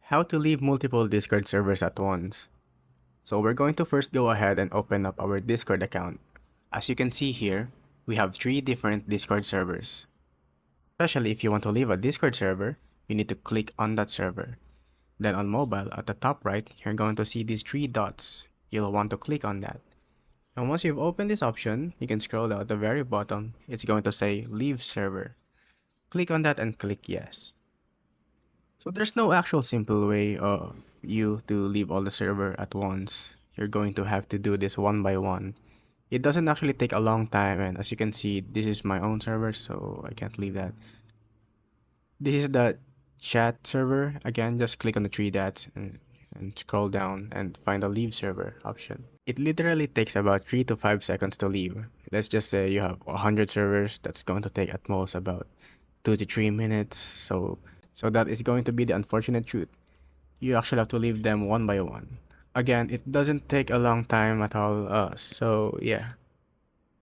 How to leave multiple Discord servers at once. So we're going to first go ahead and open up our Discord account. As you can see here, we have 3 different Discord servers. Especially if you want to leave a Discord server, you need to click on that server. Then on mobile, at the top right, you're going to see these 3 dots. You'll want to click on that. And once you've opened this option, you can scroll down at the very bottom. It's going to say leave server. Click on that and click yes. So there's no actual simple way of you to leave all the server at once. You're going to have to do this one by one. It doesn't actually take a long time, and as you can see, this is my own server, so I can't leave that. This is the chat server. Again, just click on the 3 dots and scroll down and find the leave server option. It literally takes about 3 to 5 seconds to leave. Let's just say you have 100 servers, that's going to take at most about 2 to 3 minutes. So that is going to be the unfortunate truth. You actually have to leave them one by one. Again, it doesn't take a long time at all, so yeah.